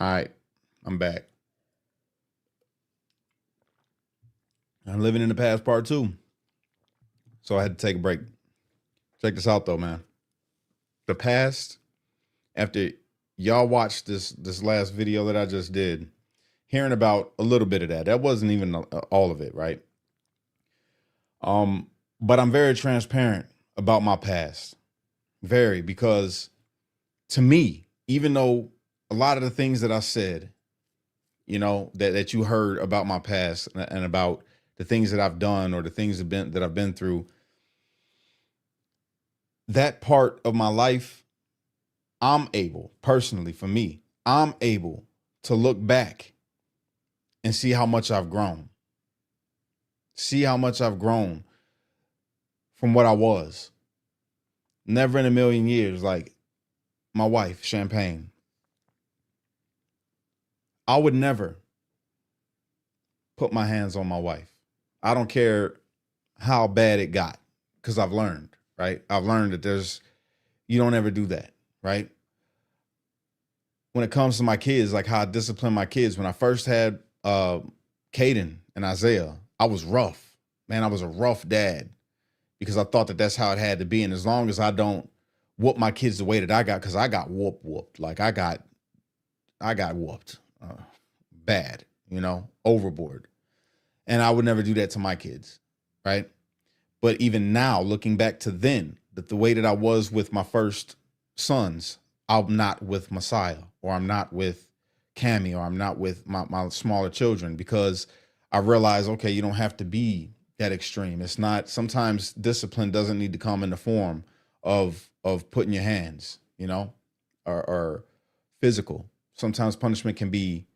All right, I'm back. I'm living in the past part two. So I had to take a break. Check this out though, man. The past, after y'all watched this last video that I just did, hearing about a little bit of that. That wasn't even all of it, right? But I'm very transparent about my past. Very, because to me, even though a lot of the things that I said, that you heard about my past and about the things that I've done or the things that I've been through, that part of my life, I'm able, personally, for me, I'm able to look back and see how much I've grown. See how much I've grown from what I was. Never in a million years, like my wife, Champagne. I would never put my hands on my wife. I don't care how bad it got, because I've learned, right? I've learned that you don't ever do that, right? When it comes to my kids, like how I discipline my kids, when I first had Caden and Isaiah, I was rough. Man, I was a rough dad because I thought that that's how it had to be. And as long as I don't whoop my kids the way that I got, because I got whooped. Like I got whooped bad, overboard. And I would never do that to my kids, right? But even now, looking back to then, that the way that I was with my first sons, I'm not with Messiah, or I'm not with Cammy, or I'm not with my smaller children, because I realize, okay, you don't have to be that extreme. It's not, sometimes discipline doesn't need to come in the form of putting your hands, or physical. Sometimes punishment can be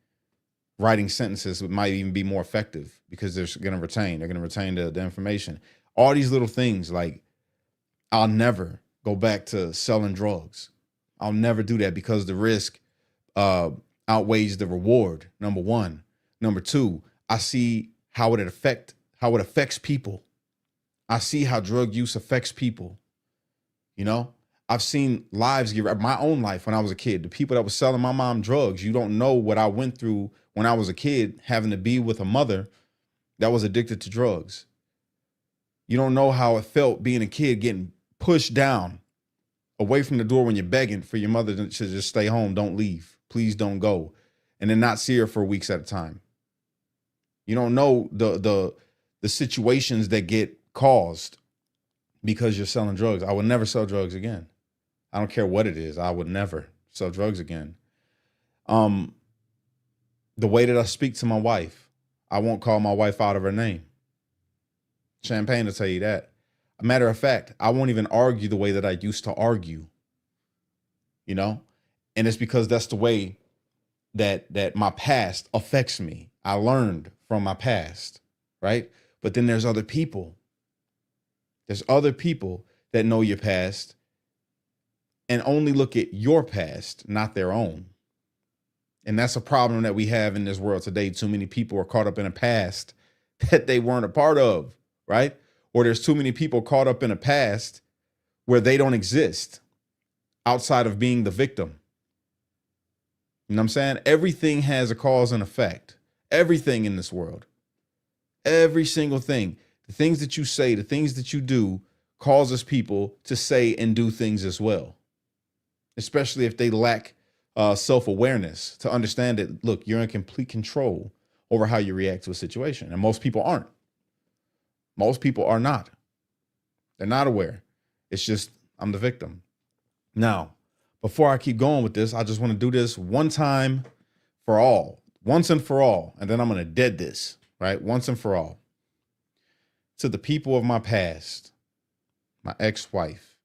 writing sentences. It might even be more effective because they're going to retain the information. All these little things, like I'll never go back to selling drugs. I'll never do that because the risk outweighs the reward. Number one. Number two, I see how it affects people. I see how drug use affects people. I've seen lives my own life when I was a kid. The people that were selling my mom drugs, you don't know what I went through when I was a kid, having to be with a mother that was addicted to drugs. You don't know how it felt being a kid, getting pushed down away from the door when you're begging for your mother to just stay home. Don't leave. Please don't go. And then not see her for weeks at a time. You don't know the situations that get caused because you're selling drugs. I would never sell drugs again. I don't care what it is. I would never sell drugs again. The way that I speak to my wife, I won't call my wife out of her name. Champagne will tell you that. A matter of fact, I won't even argue the way that I used to argue, and it's because that's the way that my past affects me. I learned from my past, right? But then there's other people. There's other people that know your past and only look at your past, not their own. And that's a problem that we have in this world today. Too many people are caught up in a past that they weren't a part of, right? Or there's too many people caught up in a past where they don't exist outside of being the victim. You know what I'm saying? Everything has a cause and effect. Everything in this world. Every single thing. The things that you say, the things that you do causes people to say and do things as well. Especially if they lack self-awareness to understand that, look, you're in complete control over how you react to a situation. And most people aren't. Most people are not. They're not aware. It's just, I'm the victim. Now, before I keep going with this, I just want to do this one time for all, once and for all. And then I'm going to dead this, right? Once and for all. To the people of my past, my ex-wife,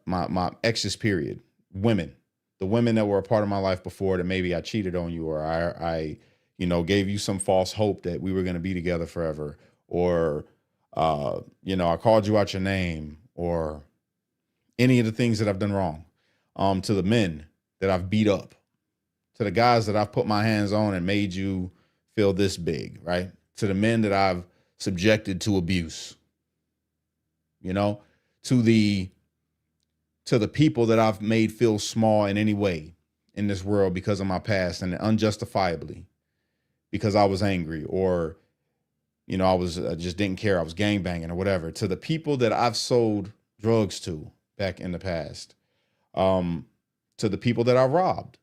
my exes, period, women, the women that were a part of my life before that maybe I cheated on you, or I gave you some false hope that we were going to be together forever, or, I called you out your name, or any of the things that I've done wrong, to the men that I've beat up, to the guys that I've put my hands on and made you feel this big, right? To the men that I've subjected to abuse, to the people that I've made feel small in any way, in this world because of my past and unjustifiably because I was angry or, I was just didn't care. I was gang banging or whatever. To the people that I've sold drugs to back in the past, to the people that I robbed,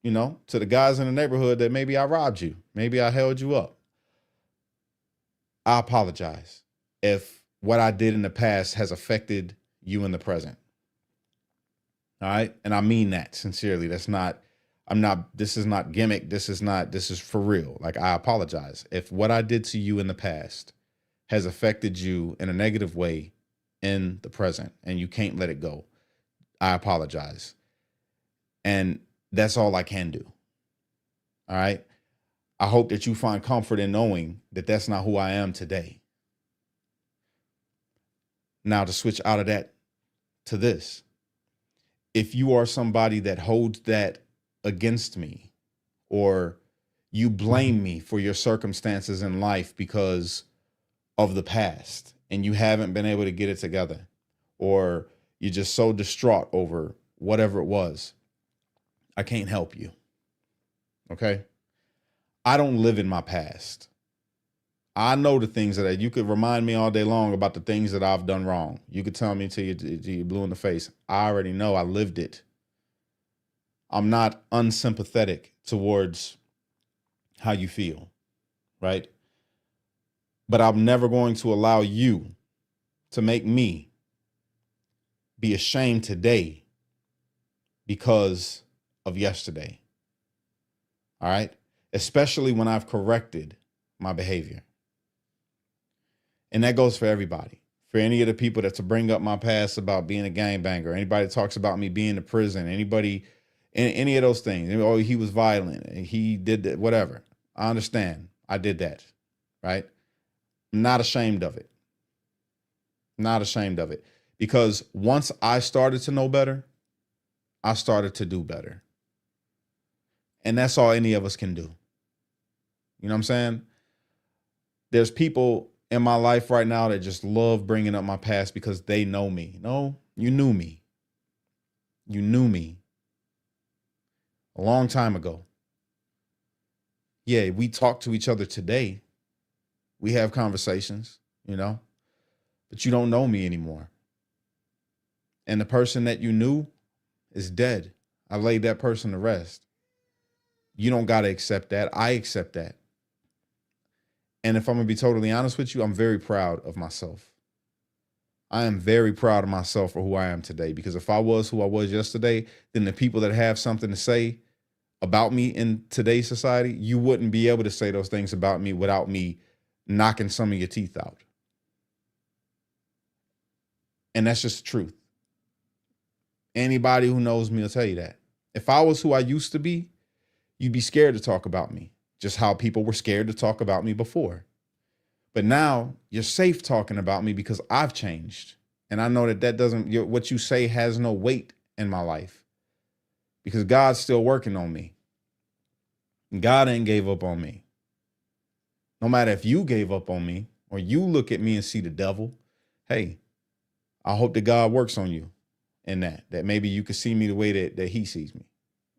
to the guys in the neighborhood that maybe I robbed you, maybe I held you up. I apologize if what I did in the past has affected you in the present. All right. And I mean that sincerely. This is not gimmick. This is for real. Like, I apologize if what I did to you in the past has affected you in a negative way in the present and you can't let it go. I apologize. And that's all I can do. All right. I hope that you find comfort in knowing that that's not who I am today. Now, to switch out of that to this, if you are somebody that holds that against me, or you blame me for your circumstances in life because of the past and you haven't been able to get it together, or you're just so distraught over whatever it was, I can't help you. Okay? I don't live in my past. I know the things that you could remind me all day long about the things that I've done wrong. You could tell me till you're blue in the face. I already know. I lived it. I'm not unsympathetic towards how you feel, right? But I'm never going to allow you to make me be ashamed today because of yesterday. All right? Especially when I've corrected my behavior. And that goes for everybody. For any of the people that to bring up my past about being a gangbanger, anybody that talks about me being in prison, anybody, any of those things. Oh, he was violent and he did that, whatever. I understand. I did that, right? I'm not ashamed of it. Not ashamed of it. Because once I started to know better, I started to do better. And that's all any of us can do. You know what I'm saying? There's people in my life right now that just love bringing up my past because they know me. No, you knew me. You knew me a long time ago. Yeah, we talk to each other today. We have conversations, but you don't know me anymore. And the person that you knew is dead. I laid that person to rest. You don't got to accept that. I accept that. And if I'm going to be totally honest with you, I'm very proud of myself. I am very proud of myself for who I am today, because if I was who I was yesterday, then the people that have something to say about me in today's society, you wouldn't be able to say those things about me without me knocking some of your teeth out. And that's just the truth. Anybody who knows me will tell you that. If I was who I used to be, you'd be scared to talk about me. Just how people were scared to talk about me before. But now you're safe talking about me because I've changed. And I know that what you say has no weight in my life, because God's still working on me. God ain't gave up on me. No matter if you gave up on me or you look at me and see the devil, hey, I hope that God works on you in that maybe you could see me the way that he sees me.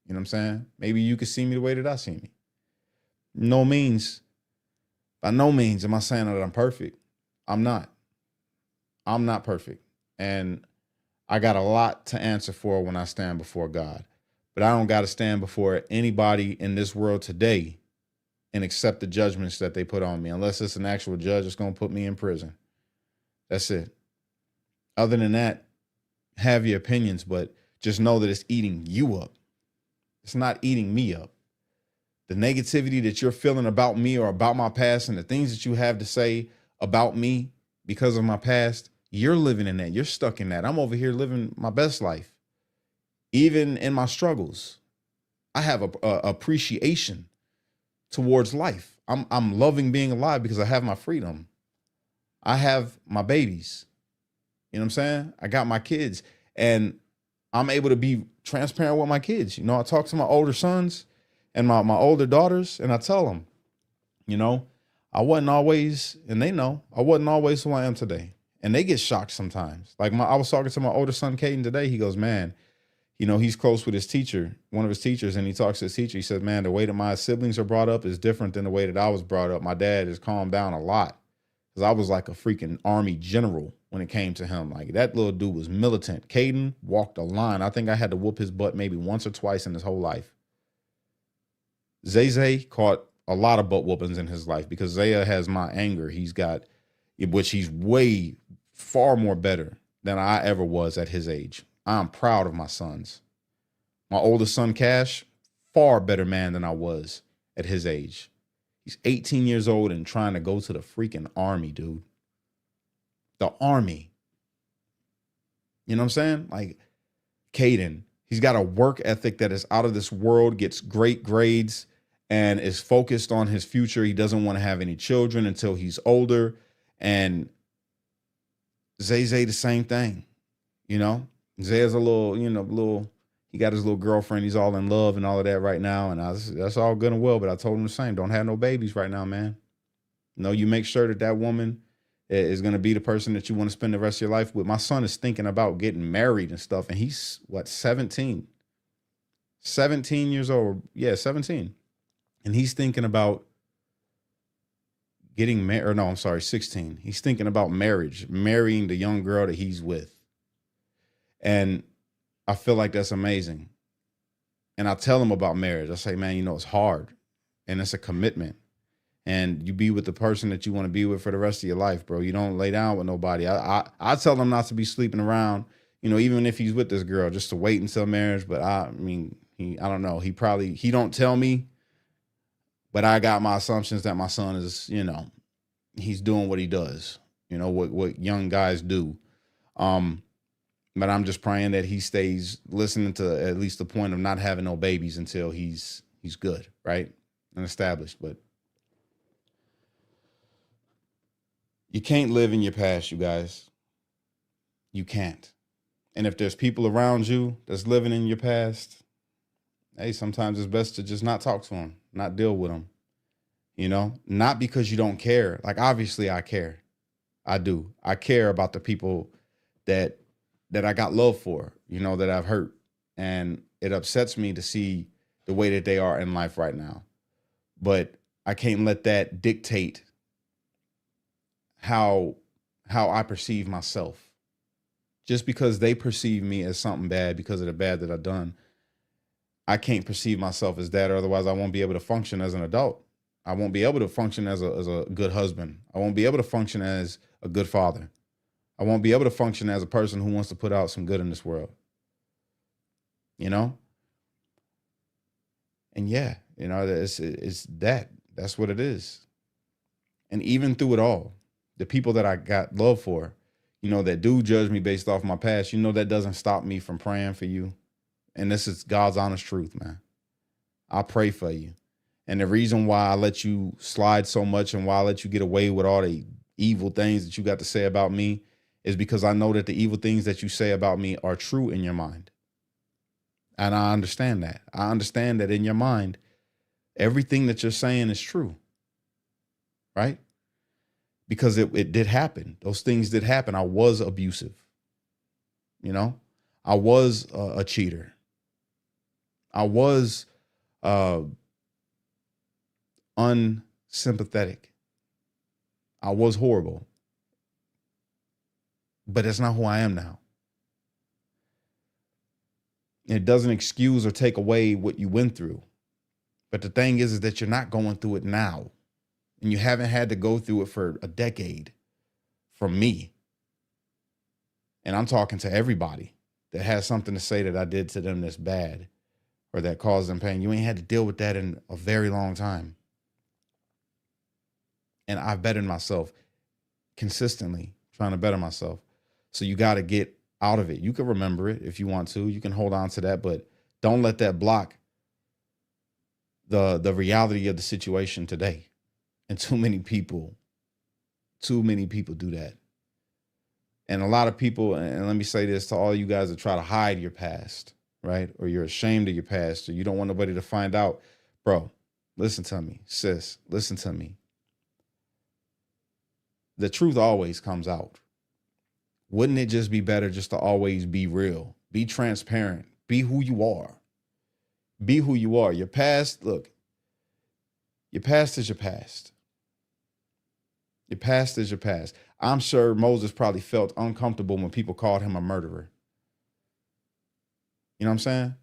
You know what I'm saying? Maybe you could see me the way that I see me. By no means am I saying that I'm perfect. I'm not. I'm not perfect. And I got a lot to answer for when I stand before God. But I don't got to stand before anybody in this world today and accept the judgments that they put on me, unless it's an actual judge that's going to put me in prison. That's it. Other than that, have your opinions, but just know that it's eating you up. It's not eating me up. The negativity that you're feeling about me or about my past and the things that you have to say about me because of my past, you're living in that. You're stuck in that. I'm over here living my best life. Even in my struggles, I have a appreciation towards life. I'm loving being alive because I have my freedom. I have my babies. You know what I'm saying? I got my kids, and I'm able to be transparent with my kids. I talk to my older sons and my older daughters, and I tell them, I wasn't always, and they know, I wasn't always who I am today. And they get shocked sometimes. Like I was talking to my older son, Caden, today. He goes, man, He's close with his teacher, one of his teachers, and he talks to his teacher. He says, man, the way that my siblings are brought up is different than the way that I was brought up. My dad has calmed down a lot because I was like a freaking army general when it came to him. Like that little dude was militant. Caden walked a line. I think I had to whoop his butt maybe once or twice in his whole life. Zay Zay caught a lot of butt whoopings in his life because Zaya has my anger. He's got, which he's way far more better than I ever was at his age. I'm proud of my sons. My oldest son, Cash, far better man than I was at his age. He's 18 years old and trying to go to the freaking army, dude. The army. You know what I'm saying? Like Caden, he's got a work ethic that is out of this world, gets great grades, and is focused on his future. He doesn't want to have any children until he's older. And Zay Zay, the same thing, Zay's a little, he got his little girlfriend. He's all in love and all of that right now. And that's all good and well. But I told him the same. Don't have no babies right now, man. No, you make sure that woman is going to be the person that you want to spend the rest of your life with. My son is thinking about getting married and stuff. And he's, 17? 17 years old. Yeah, 17. And he's thinking about getting married. Or no, I'm sorry, 16. He's thinking about marriage, marrying the young girl that he's with. And I feel like that's amazing. And I tell him about marriage. I say, man, it's hard and it's a commitment. And you be with the person that you want to be with for the rest of your life, bro. You don't lay down with nobody. I tell him not to be sleeping around, even if he's with this girl, just to wait until marriage. But I don't know. He don't tell me, but I got my assumptions that my son is, he's doing what he does, what young guys do. But I'm just praying that he stays listening to at least the point of not having no babies until he's good, right? And established. But you can't live in your past, you guys. You can't. And if there's people around you that's living in your past, hey, sometimes it's best to just not talk to them, not deal with them. Not because you don't care. Like, obviously I care. I do. I care about the people that I got love for, that I've hurt. And it upsets me to see the way that they are in life right now. But I can't let that dictate how I perceive myself. Just because they perceive me as something bad because of the bad that I've done, I can't perceive myself as that, or otherwise I won't be able to function as an adult. I won't be able to function as a good husband. I won't be able to function as a good father. I won't be able to function as a person who wants to put out some good in this world. And yeah, it's that's what it is. And even through it all, the people that I got love for, that do judge me based off my past, that doesn't stop me from praying for you. And this is God's honest truth, man. I pray for you. And the reason why I let you slide so much and why I let you get away with all the evil things that you got to say about me is because I know that the evil things that you say about me are true in your mind. And I understand that. I understand that in your mind, everything that you're saying is true. Right? Because it did happen. Those things did happen. I was abusive. I was a cheater. I was unsympathetic. I was horrible. But that's not who I am now. It doesn't excuse or take away what you went through. But the thing is that you're not going through it now. And you haven't had to go through it for a decade from me. And I'm talking to everybody that has something to say that I did to them that's bad or that caused them pain. You ain't had to deal with that in a very long time. And I've bettered myself consistently, trying to better myself. So you got to get out of it. You can remember it if you want to. You can hold on to that, but don't let that block the reality of the situation today. And too many people do that. And a lot of people, and let me say this to all you guys that try to hide your past, right? Or you're ashamed of your past, or you don't want nobody to find out. Bro, listen to me. Sis, listen to me. The truth always comes out. Wouldn't it just be better just to always be real, be transparent, Be who you are. Be who you are. Your past, look, your past is your past. Your past is your past. I'm sure Moses probably felt uncomfortable when people called him a murderer. You know what I'm saying?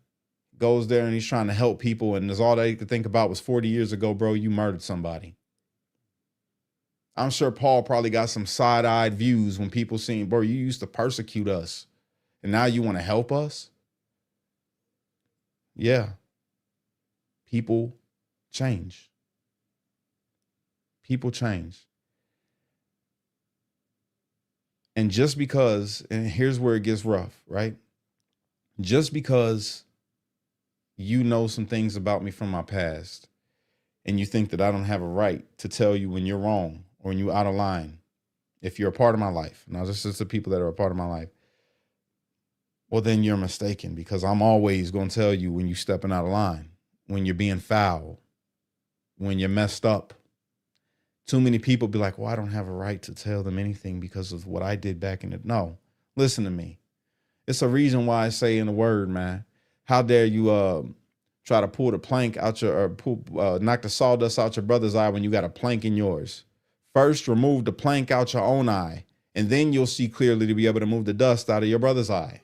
Goes there and he's trying to help people, and there's all they could think about was 40 years ago, bro, you murdered somebody. I'm sure Paul probably got some side-eyed views when people seen, bro, you used to persecute us, and now you want to help us? Yeah. People change. People change. And just because, and here's where it gets rough, right? Just because you know some things about me from my past and you think that I don't have a right to tell you when you're wrong or when you're out of line, if you're a part of my life, now this is the people that are a part of my life, well, then you're mistaken, because I'm always going to tell you when you're stepping out of line, when you're being foul, when you're messed up. Too many people be like, well, I don't have a right to tell them anything because of what I did back in the... No, listen to me. It's a reason why I say in the word, man, how dare you try to pull the plank out your, or knock the sawdust out your brother's eye when you got a plank in yours. First, remove the plank out your own eye, and then you'll see clearly to be able to move the dust out of your brother's eye.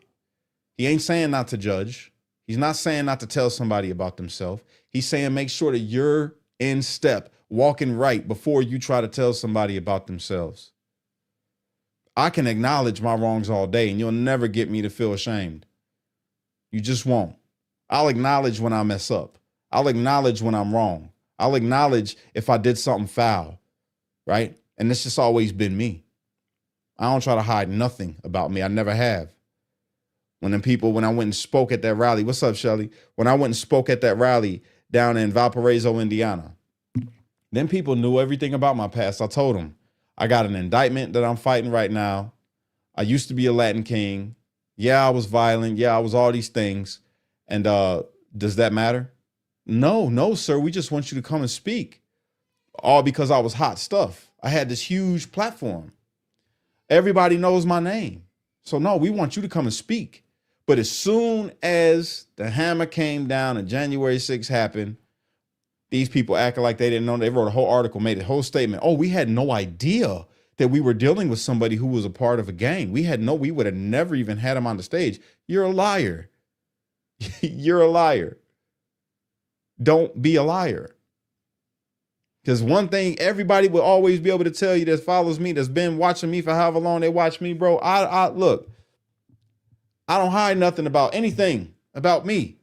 He ain't saying not to judge. He's not saying not to tell somebody about themselves. He's saying make sure that you're in step, walking right before you try to tell somebody about themselves. I can acknowledge my wrongs all day, and you'll never get me to feel ashamed. You just won't. I'll acknowledge when I mess up. I'll acknowledge when I'm wrong. I'll acknowledge if I did something foul, right? And it's just always been me. I don't try to hide nothing about me. I never have. When I went and spoke at that rally, what's up, Shelly? When I went and spoke at that rally down in Valparaiso, Indiana, then people knew everything about my past. I told them, I got an indictment that I'm fighting right now. I used to be a Latin king. Yeah, I was violent. Yeah, I was all these things. And does that matter? No, sir. We just want you to come and speak. All because I was hot stuff. I had this huge platform. Everybody knows my name. So no, we want you to come and speak. But as soon as the hammer came down and January 6th happened, these people acted like they didn't know. They wrote a whole article, made a whole statement. Oh, we had no idea that we were dealing with somebody who was a part of a gang. We would have never even had him on the stage. You're a liar. You're a liar. Don't be a liar. Because one thing everybody will always be able to tell you that follows me, that's been watching me for however long they watch me, bro. Look, I don't hide nothing about anything about me.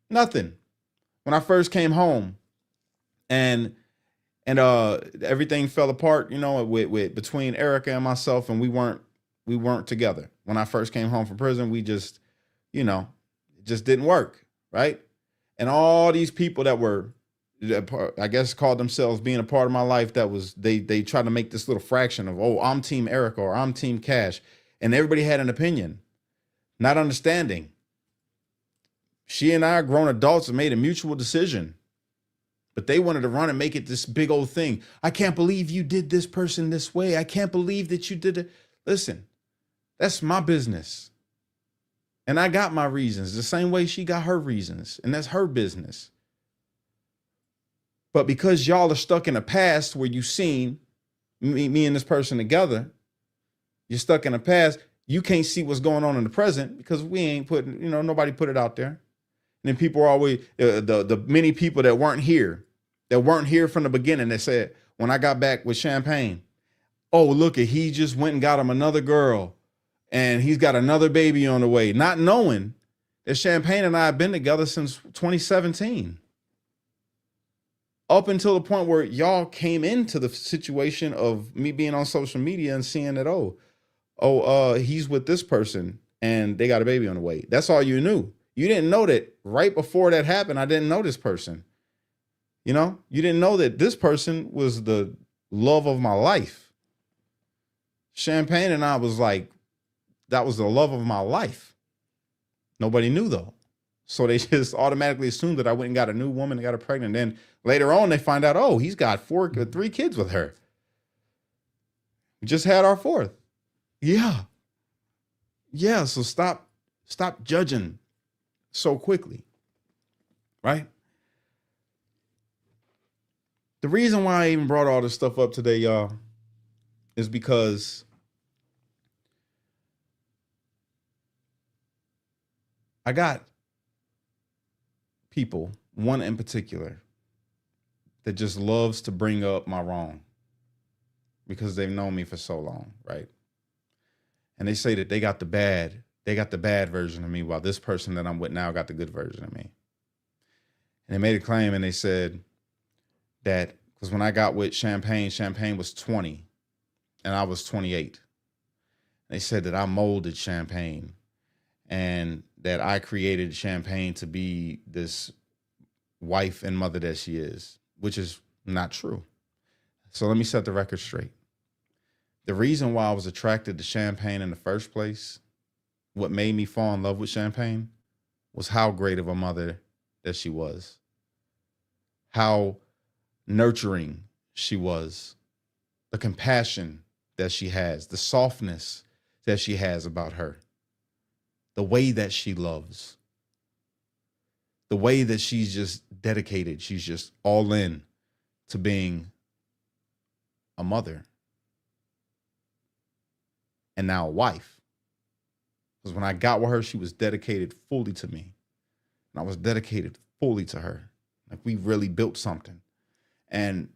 Nothing. When I first came home and everything fell apart, you know, with between Erica and myself, and we weren't together. When I first came home from prison, we just, you know, it just didn't work, right? And all these people that were, I guess, called themselves being a part of my life, that was, they tried to make this little fraction of, oh, I'm Team Erica or I'm Team Cash. And everybody had an opinion, not understanding. She and I are grown adults and made a mutual decision, but they wanted to run and make it this big old thing. I can't believe you did this person this way. I can't believe that you did it. Listen, that's my business. And I got my reasons the same way she got her reasons, and that's her business. But because y'all are stuck in a past where you've seen me and this person together, you're stuck in the past. You can't see what's going on in the present because we ain't putting, you know, nobody put it out there. And then people are always, the many people that weren't here from the beginning, that said, when I got back with Champagne, oh, look, he just went and got him another girl and he's got another baby on the way, not knowing that Champagne and I have been together since 2017. Up until the point where y'all came into the situation of me being on social media and seeing that, he's with this person and they got a baby on the way. That's all you knew. You didn't know that right before that happened. I didn't know this person. You know, you didn't know that this person was the love of my life. Champagne and I was like, that was the love of my life. Nobody knew though. So they just automatically assumed that I went and got a new woman and got her pregnant. Then later on, they find out, oh, he's got 3 kids with her. We just had our 4th. Yeah. So stop Stop judging so quickly, right? The reason why I even brought all this stuff up today, y'all, is because I got people, one in particular, that just loves to bring up my wrong because they've known me for so long, right? And they say that they got the bad version of me, while this person that I'm with now got the good version of me. And they made a claim and they said that because when I got with Champagne, Champagne was 20 and I was 28. They said that I molded Champagne and that I created Champagne to be this wife and mother that she is, which is not true. So let me set the record straight. The reason why I was attracted to Champagne in the first place, what made me fall in love with Champagne, was how great of a mother that she was, how nurturing she was, the compassion that she has, the softness that she has about her, the way that she loves, the way that she's just dedicated. She's just all in to being a mother and now a wife. Because when I got with her, she was dedicated fully to me. And I was dedicated fully to her. Like we really built something. And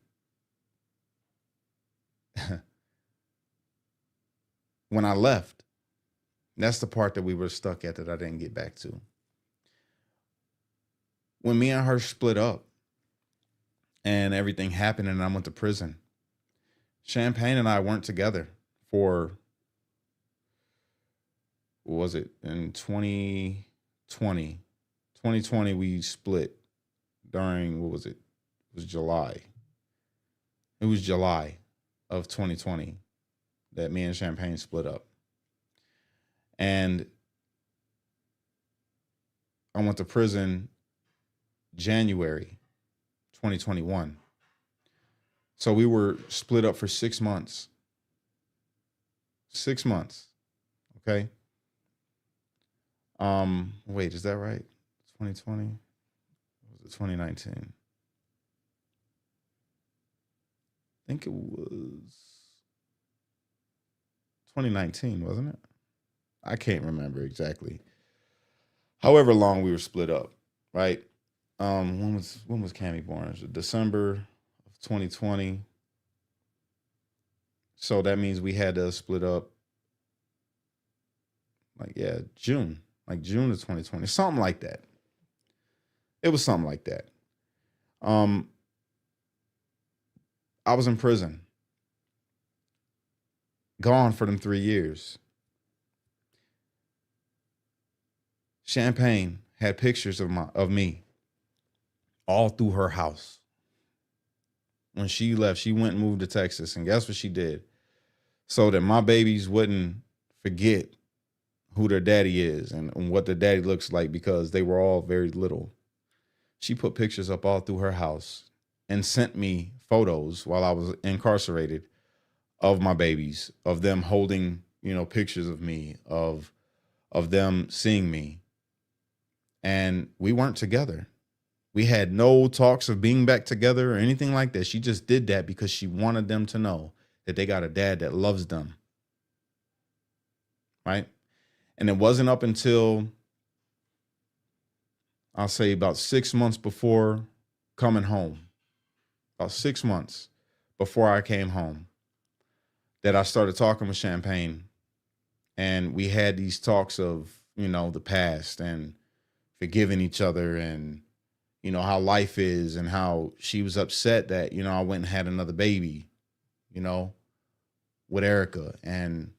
when I left, that's the part that we were stuck at that I didn't get back to. When me and her split up and everything happened and I went to prison, Champagne and I weren't together for, what was it, in 2020? 2020, we split during, what was it? It was July. It was July of 2020 that me and Champagne split up. And I went to prison January 2021. So we were split up for 6 months. 6 months. Okay. Wait, is that right? 2020? Or was it 2019? I think it was 2019, wasn't it? I can't remember exactly. However long we were split up, right? When was Cammy born? Was it December of 2020? So that means we had to split up June of 2020, something like that. It was something like that. I was in prison, gone for them 3 years. Champagne had pictures of me all through her house. When she left, she went and moved to Texas, and guess what she did? So that my babies wouldn't forget who their daddy is and what their daddy looks like, because they were all very little. She put pictures up all through her house and sent me photos while I was incarcerated of my babies, of them holding, pictures of me, of them seeing me. And we weren't together. We had no talks of being back together or anything like that. She just did that because she wanted them to know that they got a dad that loves them. Right? And it wasn't up until, I'll say, about 6 months before coming home, about 6 months before I came home, that I started talking with Champagne. And we had these talks of, the past and forgiving each other, and, how life is, and how she was upset that, I went and had another baby, with Erica. And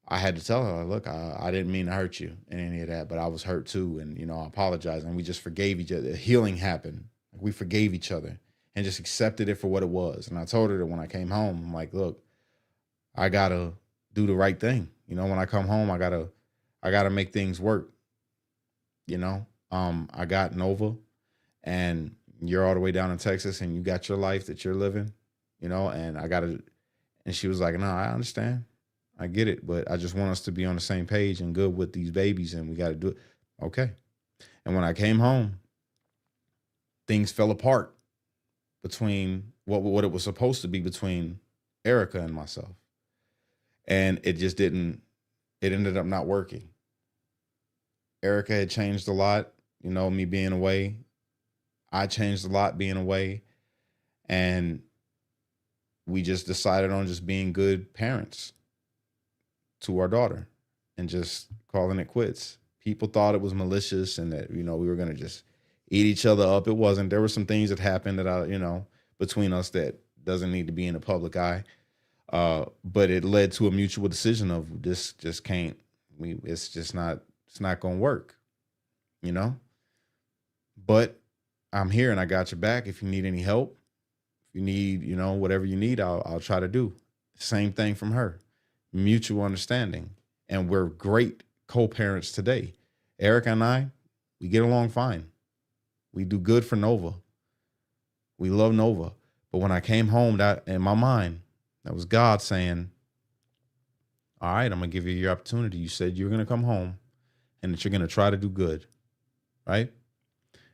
I had to tell her, look, I didn't mean to hurt you in any of that, but I was hurt too. And, I apologize. And we just forgave each other. Healing happened. We forgave each other and just accepted it for what it was. And I told her that when I came home, I'm like, look, I got to do the right thing. When I come home, I gotta make things work. I got Nova, and you're all the way down in Texas, and you got your life that you're living, and and she was like, no, I understand. I get it, but I just want us to be on the same page and good with these babies, and we got to do it. Okay. And when I came home, things fell apart between what it was supposed to be between Erica and myself. And it just didn't, it ended up not working. Erica had changed a lot, me being away. I changed a lot being away. And we just decided on just being good parents to our daughter and just calling it quits. People thought it was malicious and that, we were going to just eat each other up. It wasn't. There were some things that happened that between us that doesn't need to be in the public eye. But it led to a mutual decision of this just can't, it's not going to work, you know? But I'm here and I got your back. If you need any help, if you need, whatever you need, I'll try to do. Same thing from her, mutual understanding. And we're great co-parents today. Erica and I, we get along fine. We do good for Nova. We love Nova. But when I came home, that in my mind, that was God saying, all right, I'm going to give you your opportunity. You said you're going to come home and that you're going to try to do good, right?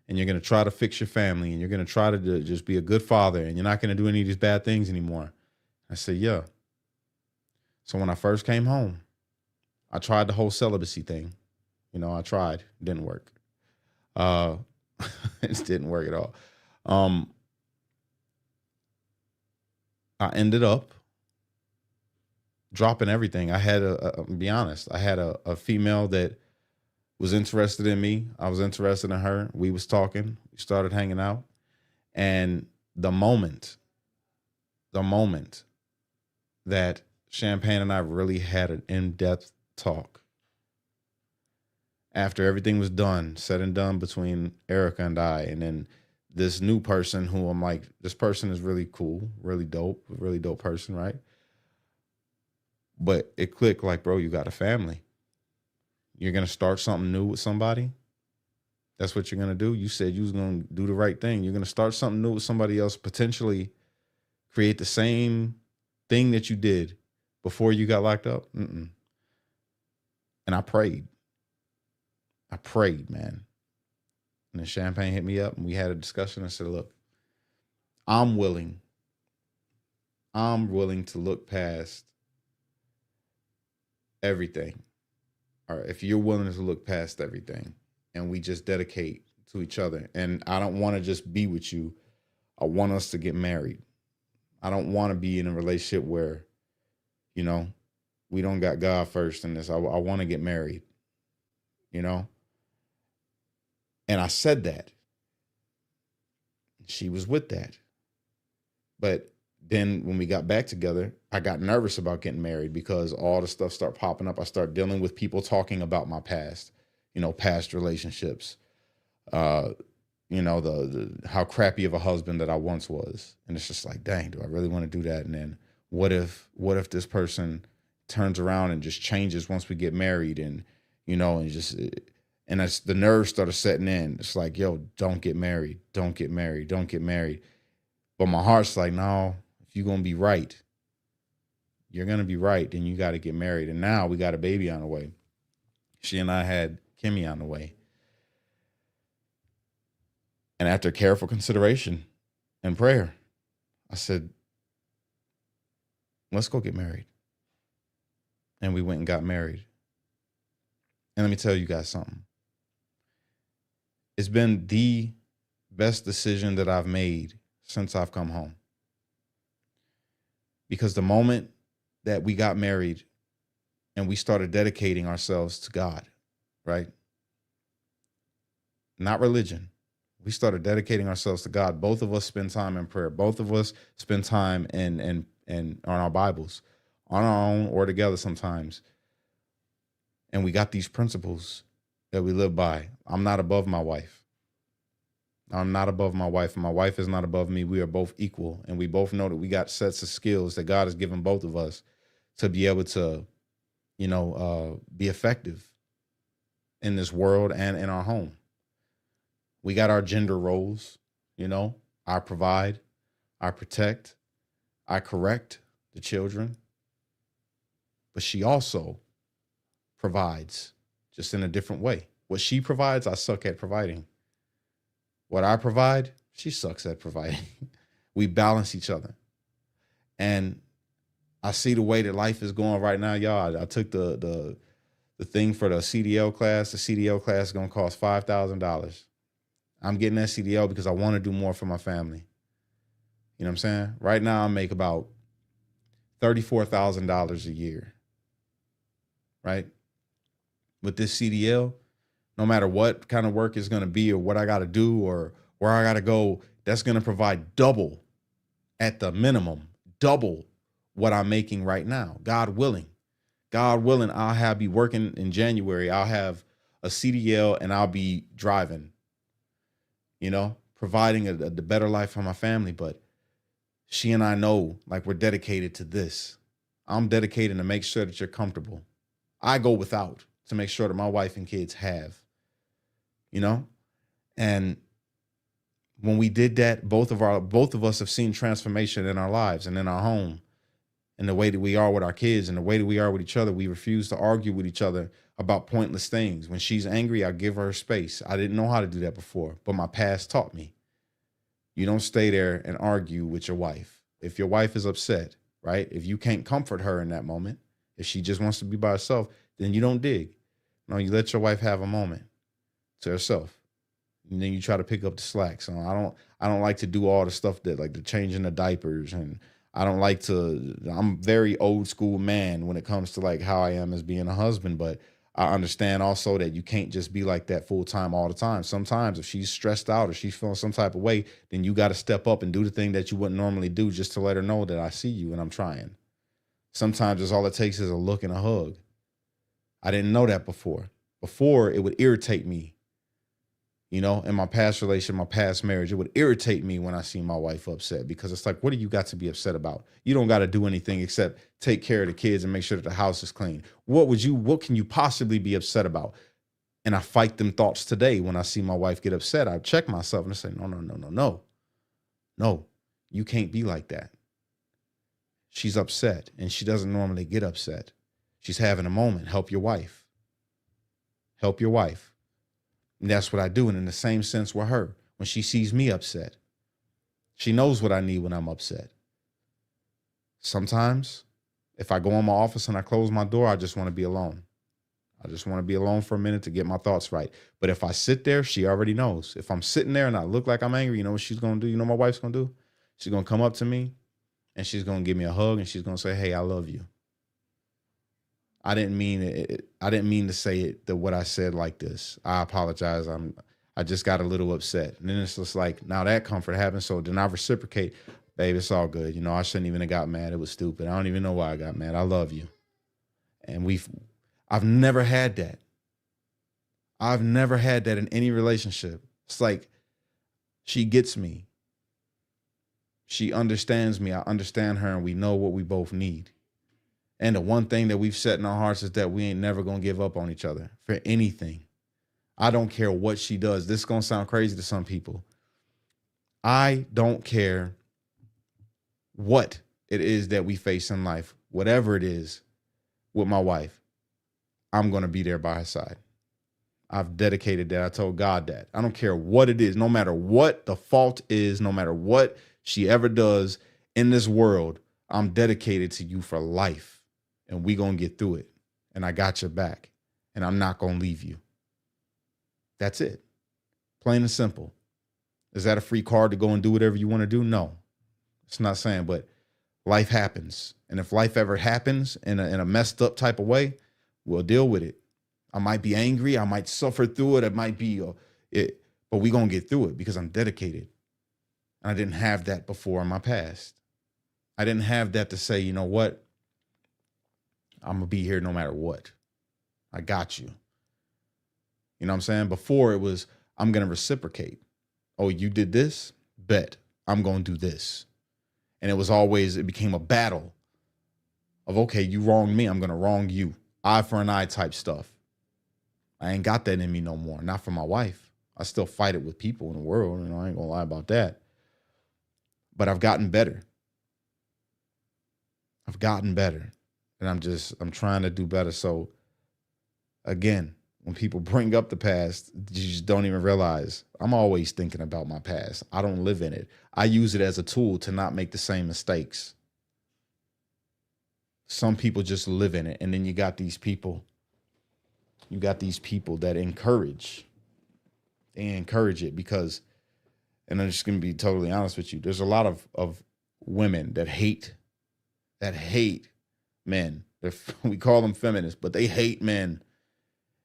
And you're going to try to fix your family and you're going to try to just be a good father and you're not going to do any of these bad things anymore. I said, yeah. So when I first came home, I tried the whole celibacy thing. I tried. It didn't work. It didn't work at all. I ended up dropping everything. I had be honest, I had a female that was interested in me. I was interested in her. We was talking. We started hanging out. And the moment that Champagne and I really had an in-depth talk, after everything was done, said and done between Erica and I, and then this new person who I'm like, this person is really cool, really dope person, right? But it clicked like, bro, you got a family. You're going to start something new with somebody. That's what you're going to do. You said you was going to do the right thing. You're going to start something new with somebody else, potentially create the same thing that you did before you got locked up. And I prayed, man. And then Champagne hit me up and we had a discussion. I said, look, I'm willing to look past everything. Or if you're willing to look past everything and we just dedicate to each other. And I don't want to just be with you. I want us to get married. I don't want to be in a relationship where, we don't got God first in this. I want to get married, And I said that. She was with that. But then when we got back together, I got nervous about getting married because all the stuff started popping up. I started dealing with people talking about my past, past relationships, the how crappy of a husband that I once was. And it's just like, dang, do I really want to do that? And then what if this person turns around and just changes once we get married and, and as the nerves started setting in, it's like, yo, don't get married. Don't get married. Don't get married. But my heart's like, no, if you're going to be right, you're going to be right. Then you got to get married. And now we got a baby on the way. She and I had Kimmy on the way. And after careful consideration and prayer, I said, let's go get married. And we went and got married. And let me tell you guys something. It's been the best decision that I've made since I've come home. Because the moment that we got married and we started dedicating ourselves to God, right? Not religion. We started dedicating ourselves to God. Both of us spend time in prayer. Both of us spend time in on our Bibles, on our own or together sometimes. And we got these principles that we live by. I'm not above my wife. I'm not above my wife, and my wife is not above me. We are both equal, and we both know that we got sets of skills that God has given both of us to be able to, be effective in this world and in our home. We got our gender roles, I provide, I protect, I correct the children. but she also provides just in a different way. What she provides, I suck at providing. What I provide, she sucks at providing. We balance each other. And I see the way that life is going right now, y'all. I took the thing for the CDL class. The CDL class is gonna cost $5,000. I'm getting that CDL because I want to do more for my family. You know what I'm saying? Right now, I make about $34,000 a year. Right? With this CDL, no matter what kind of work it's gonna be or what I gotta do or where I gotta go, that's gonna provide double at the minimum, double what I'm making right now. God willing. God willing, be working in January. I'll have a CDL and I'll be driving, providing the better life for my family. But she and I know, like, we're dedicated to this. I'm dedicated to make sure that you're comfortable. I go without to make sure that my wife and kids have, and when we did that, both of us have seen transformation in our lives and in our home. And the way that we are with our kids and the way that we are with each other. We refuse to argue with each other about pointless things. When she's angry, I give her space. I didn't know how to do that before, but my past taught me. You don't stay there and argue with your wife. If your wife is upset, right? If you can't comfort her in that moment, if she just wants to be by herself, then you don't dig. No, you let your wife have a moment to herself. And then you try to pick up the slack. So I don't like to do all the stuff that, like, the changing the diapers, and I'm very old school man when it comes to, like, how I am as being a husband, but I understand also that you can't just be like that full time all the time. Sometimes if she's stressed out or she's feeling some type of way, then you got to step up and do the thing that you wouldn't normally do just to let her know that I see you and I'm trying. Sometimes it's all it takes is a look and a hug. I didn't know that before. Before, it would irritate me. In my past relation, my past marriage, it would irritate me when I see my wife upset, because it's like, what do you got to be upset about? You don't got to do anything except take care of the kids and make sure that the house is clean. What can you possibly be upset about? And I fight them thoughts today. When I see my wife get upset, I check myself and I say, no, you can't be like that. She's upset and she doesn't normally get upset. She's having a moment. Help your wife. Help your wife. And that's what I do. And in the same sense with her, when she sees me upset, she knows what I need when I'm upset. Sometimes if I go in my office and I close my door, I just want to be alone. I just want to be alone for a minute to get my thoughts right. But if I sit there, she already knows. If I'm sitting there and I look like I'm angry, you know what she's going to do? You know what my wife's going to do? She's going to come up to me and she's going to give me a hug and she's going to say, "Hey, I love you." I didn't mean it. I didn't mean to say it, what I said like this. I apologize. I just got a little upset. And then it's just like, now that comfort happens. So then I reciprocate, "Babe, it's all good. I shouldn't even have got mad. It was stupid. I don't even know why I got mad. I love you." And I've never had that. I've never had that in any relationship. It's like, she gets me. She understands me. I understand her, and we know what we both need. And the one thing that we've set in our hearts is that we ain't never going to give up on each other for anything. I don't care what she does. This is going to sound crazy to some people. I don't care what it is that we face in life, whatever it is with my wife, I'm going to be there by her side. I've dedicated that. I told God that. I don't care what it is, no matter what the fault is, no matter what she ever does in this world, I'm dedicated to you for life. And we going to get through it. And I got your back. And I'm not going to leave you. That's it. Plain and simple. Is that a free card to go and do whatever you want to do? No. It's not saying, but life happens. And if life ever happens in a messed up type of way, we'll deal with it. I might be angry. I might suffer through it. It might be but we going to get through it because I'm dedicated. And I didn't have that before in my past. I didn't have that to say, you know what? I'm going to be here no matter what. I got you. You know what I'm saying? Before it was, I'm going to reciprocate. Oh, you did this? Bet. I'm going to do this. And it became a battle of, okay, you wronged me. I'm going to wrong you. Eye for an eye type stuff. I ain't got that in me no more. Not for my wife. I still fight it with people in the world. I ain't going to lie about that. But I've gotten better. I've gotten better. And I'm trying to do better. So again, when people bring up the past, you just don't even realize I'm always thinking about my past. I don't live in it. I use it as a tool to not make the same mistakes. Some people just live in it. And then you got these people that encourage it because, and I'm just gonna be totally honest with you, there's a lot of women that hate men. We call them feminists, but they hate men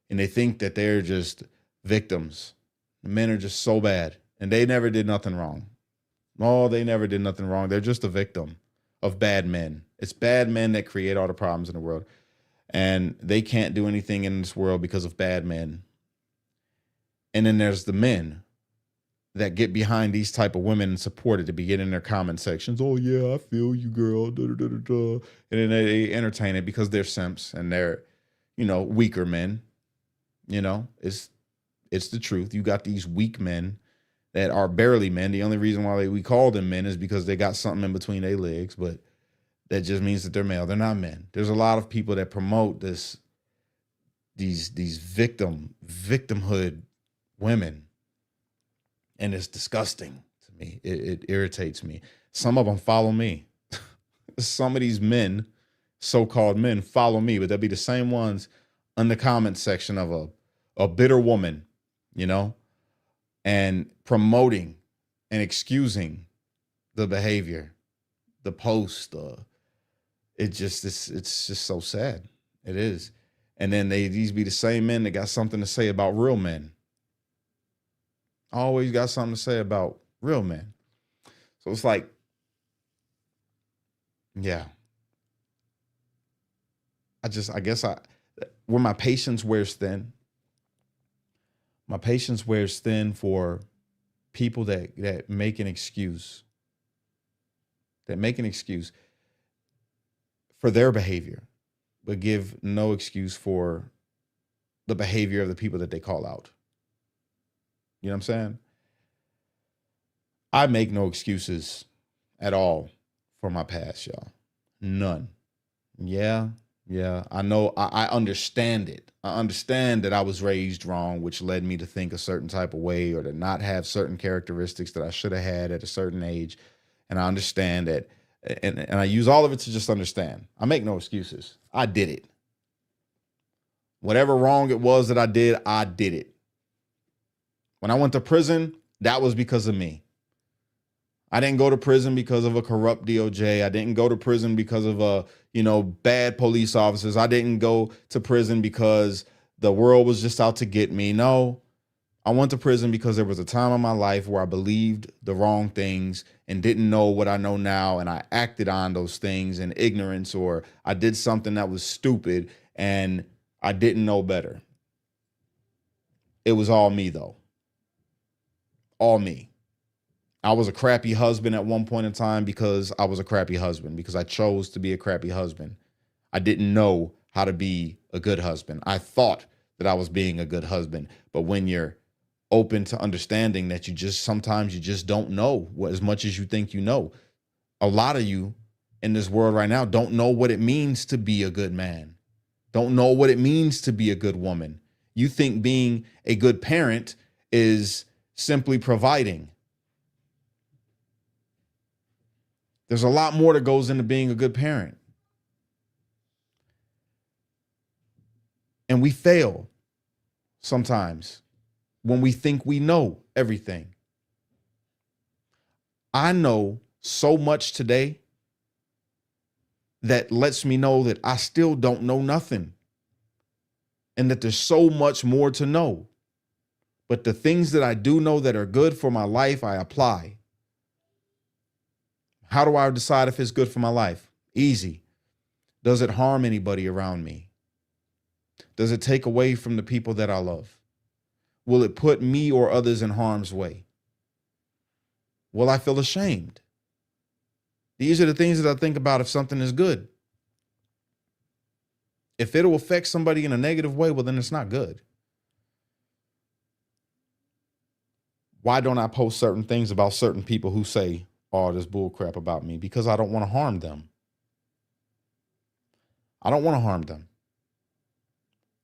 and they think that they're just victims. Men are just so bad and they never did nothing wrong. No, they never did nothing wrong. They're just a victim of bad men. It's bad men that create all the problems in the world. And they can't do anything in this world because of bad men. And then there's the men that get behind these type of women and support it to begin in their comment sections. Oh yeah, I feel you, girl. Da, da, da, da, da. And then they entertain it because they're simps and they're, weaker men. It's the truth. You got these weak men that are barely men. The only reason why we call them men is because they got something in between their legs, but that just means that they're male. They're not men. There's a lot of people that promote these victimhood women. And it's disgusting to me. It irritates me. Some of them follow me. Some of these men, so-called men, follow me, but they'll be the same ones in the comment section of a bitter woman, and promoting and excusing the behavior, the post. It's just so sad. It is. And then these be the same men that got something to say about real men. Always got something to say about real men. So it's like, yeah. Where my patience wears thin. My patience wears thin for people that make an excuse. That make an excuse for their behavior, but give no excuse for the behavior of the people that they call out. You know what I'm saying? I make no excuses at all for my past, y'all. None. Yeah. I know. I understand it. I understand that I was raised wrong, which led me to think a certain type of way or to not have certain characteristics that I should have had at a certain age. And I understand that. And I use all of it to just understand. I make no excuses. I did it. Whatever wrong it was that I did it. When I went to prison, that was because of me. I didn't go to prison because of a corrupt DOJ. I didn't go to prison because of bad police officers. I didn't go to prison because the world was just out to get me. No, I went to prison because there was a time in my life where I believed the wrong things and didn't know what I know now. And I acted on those things in ignorance, or I did something that was stupid and I didn't know better. It was all me though. All me. I was a crappy husband at one point in time because I was a crappy husband, because I chose to be a crappy husband. I didn't know how to be a good husband. I thought that I was being a good husband. But when you're open to understanding that sometimes you just don't know as much as you think you know. A lot of you in this world right now don't know what it means to be a good man. Don't know what it means to be a good woman. You think being a good parent is simply providing. There's a lot more that goes into being a good parent. And we fail sometimes when we think we know everything. I know so much today that lets me know that I still don't know nothing and that there's so much more to know. But the things that I do know that are good for my life, I apply. How do I decide if it's good for my life? Easy. Does it harm anybody around me? Does it take away from the people that I love? Will it put me or others in harm's way? Will I feel ashamed? These are the things that I think about if something is good. If it'll affect somebody in a negative way, well, then it's not good. Why don't I post certain things about certain people who say all this bull crap about me? Because I don't want to harm them. I don't want to harm them.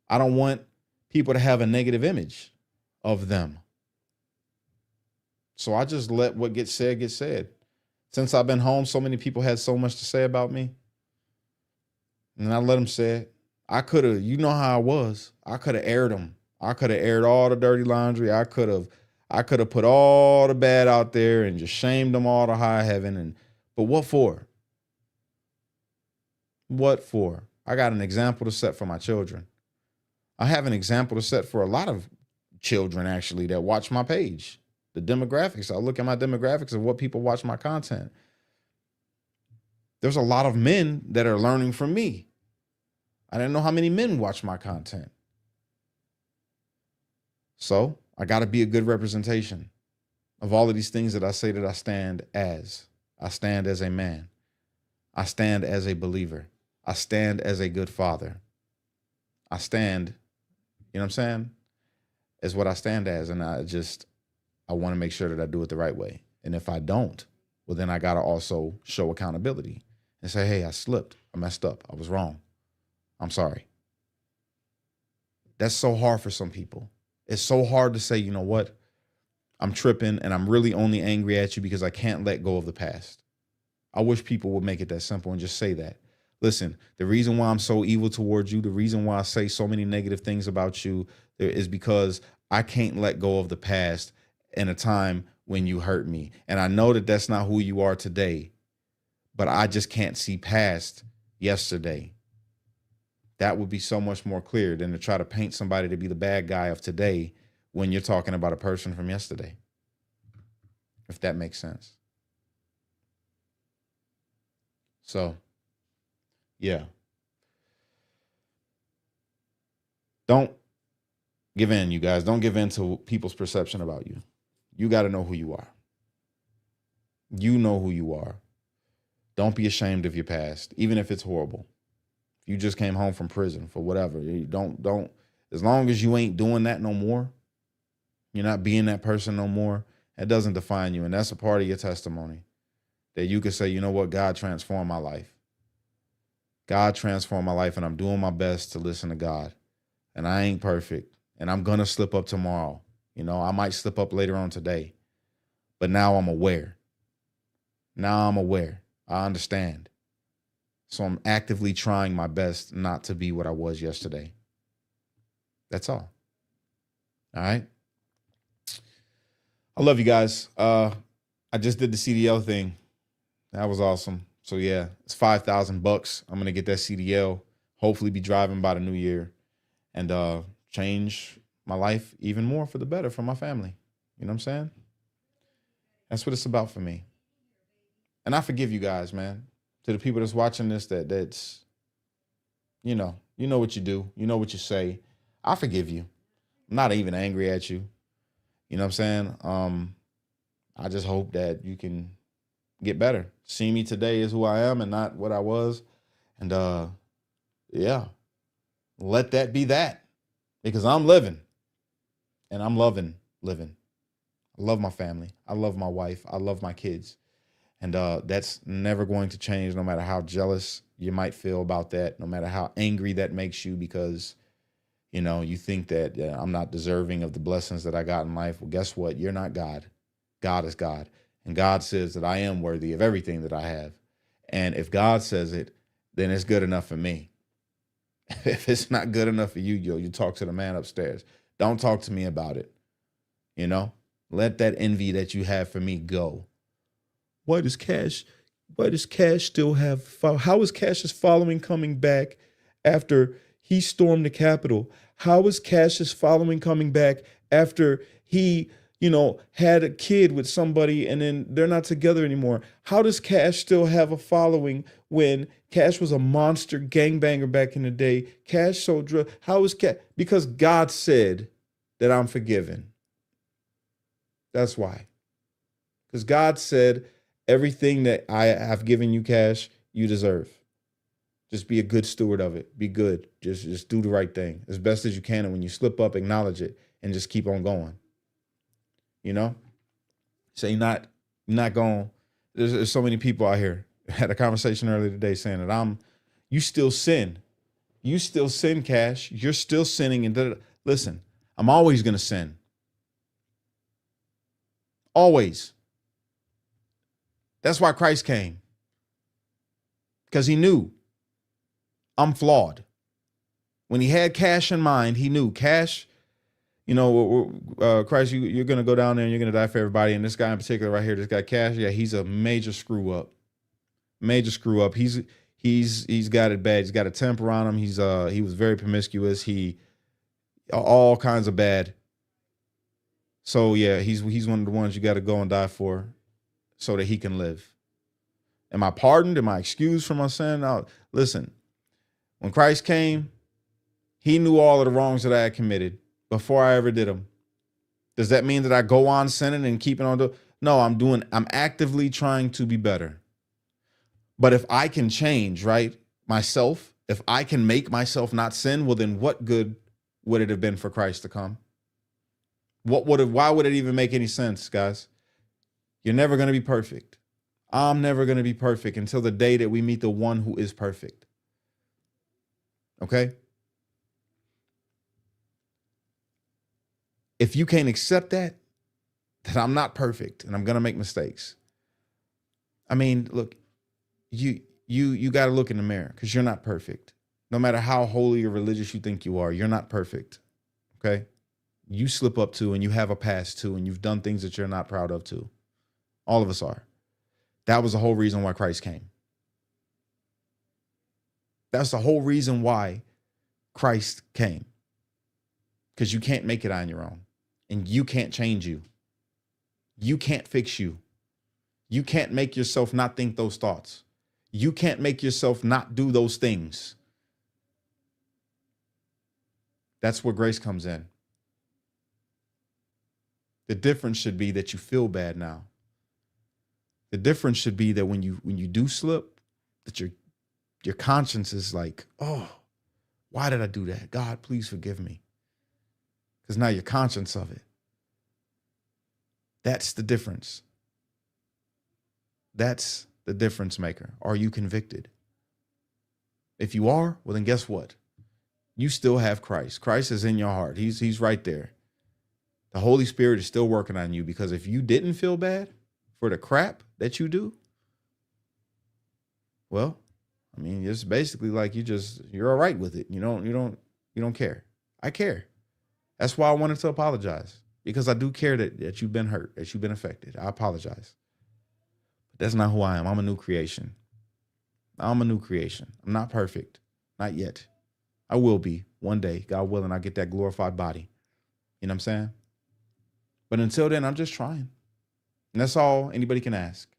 I don't want people to have a negative image of them. So I just let what gets said get said. Since I've been home, so many people had so much to say about me. And I let them say it. I could have, you know how I was. I could have aired them. I could have aired all the dirty laundry. I could have put all the bad out there and just shamed them all to high heaven. But what for? What for? I got an example to set for my children. I have an example to set for a lot of children, actually, that watch my page. The demographics. I look at my demographics of what people watch my content. There's a lot of men that are learning from me. I didn't know how many men watch my content. So I got to be a good representation of all of these things that I say that I stand as. I stand as a man. I stand as a believer. I stand as a good father. I stand, you know what I'm saying, is what I stand as. And I want to make sure that I do it the right way. And if I don't, well, then I got to also show accountability and say, hey, I slipped. I messed up. I was wrong. I'm sorry. That's so hard for some people. It's so hard to say, you know what? I'm tripping and I'm really only angry at you because I can't let go of the past. I wish people would make it that simple and just say that. Listen, the reason why I'm so evil towards you, the reason why I say so many negative things about you is because I can't let go of the past in a time when you hurt me. And I know that that's not who you are today, but I just can't see past yesterday. That would be so much more clear than to try to paint somebody to be the bad guy of today when you're talking about a person from yesterday. If that makes sense. So, yeah. Don't give in, you guys. Don't give in to people's perception about you. You got to know who you are. You know who you are. Don't be ashamed of your past, even if it's horrible. If you just came home from prison for whatever, you don't, as long as you ain't doing that no more, you're not being that person no more, it doesn't define you. And that's a part of your testimony that you can say, you know what, God transformed my life. God transformed my life, and I'm doing my best to listen to God. And I ain't perfect, and I'm going to slip up tomorrow. You know, I might slip up later on today, but now I'm aware. Now I'm aware. I understand. So I'm actively trying my best not to be what I was yesterday. That's all. All right. I love you guys. I just did the CDL thing. That was awesome. So yeah, it's $5,000. I'm gonna get that CDL. Hopefully, be driving by the new year, and change my life even more for the better for my family. You know what I'm saying? That's what it's about for me. And I forgive you guys, man. To the people that's watching this, that's you know what you do, you know what you say. I forgive you. I'm not even angry at you. You know what I'm saying? I just hope that you can get better. See me today as who I am and not what I was. And yeah, let that be that. Because I'm living and I'm loving living. I love my family. I love my wife. I love my kids. And that's never going to change, no matter how jealous you might feel about that, no matter how angry that makes you because, you know, you think that I'm not deserving of the blessings that I got in life. Well, guess what? You're not God. God is God. And God says that I am worthy of everything that I have. And if God says it, then it's good enough for me. If it's not good enough for you, you talk to the man upstairs. Don't talk to me about it. You know, let that envy that you have for me go. Why does Cash still have, how is Cash's following coming back after he stormed the Capitol? How is Cash's following coming back after he, had a kid with somebody and then they're not together anymore? How does Cash still have a following when Cash was a monster gangbanger back in the day? Cash sold drugs. How is Cash? Because God said that I'm forgiven. That's why. Because God said, everything that I have given you, Cash, you deserve. Just be a good steward of it. Be good. Just do the right thing as best as you can. And when you slip up, acknowledge it and just keep on going. You know? So you're not going. There's so many people out here. I had a conversation earlier today saying that you still sin. You still sin, Cash. You're still sinning. And listen, I'm always going to sin. Always. That's why Christ came. Because he knew I'm flawed. When he had Cash in mind, he knew Cash, Christ, you're going to go down there and you're going to die for everybody. And this guy in particular right here, this guy Cash, yeah, he's a major screw up. Major screw up. He's got it bad. He's got a temper on him. He was very promiscuous. He all kinds of bad. So yeah, he's one of the ones you got to go and die for so that he can live. Am I pardoned? Am I excused from my sin? Now, listen, when Christ came, he knew all of the wrongs that I had committed before I ever did them. Does that mean that I go on sinning and keeping on doing? No, I'm actively trying to be better. But if I can change, right, myself, if I can make myself not sin, well, then what good would it have been for Christ to come? Why would it even make any sense, guys? You're never going to be perfect. I'm never going to be perfect until the day that we meet the one who is perfect. Okay? If you can't accept that I'm not perfect and I'm going to make mistakes. I mean, look, you got to look in the mirror because you're not perfect. No matter how holy or religious you think you are, you're not perfect. Okay? You slip up too, and you have a past too, and you've done things that you're not proud of too. All of us are. That was the whole reason why Christ came. That's the whole reason why Christ came. Because you can't make it on your own. And you can't change you. You can't fix you. You can't make yourself not think those thoughts. You can't make yourself not do those things. That's where grace comes in. The difference should be that you feel bad now. The difference should be that when you do slip, that your conscience is like, oh, why did I do that? God, please forgive me. Because now you're conscious of it. That's the difference. That's the difference maker. Are you convicted? If you are, well, then guess what? You still have Christ. Christ is in your heart. He's right there. The Holy Spirit is still working on you, because if you didn't feel bad for the crap that you do, well, I mean, it's basically like you're all right with it. You don't care. I care. That's why I wanted to apologize, because I do care that you've been hurt, that you've been affected. I apologize. But that's not who I am. I'm a new creation. I'm a new creation. I'm not perfect. Not yet. I will be one day, God willing. I get that glorified body. You know what I'm saying? But until then, I'm just trying. And that's all anybody can ask.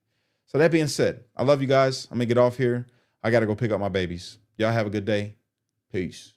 So that being said, I love you guys. I'm going to get off here. I got to go pick up my babies. Y'all have a good day. Peace.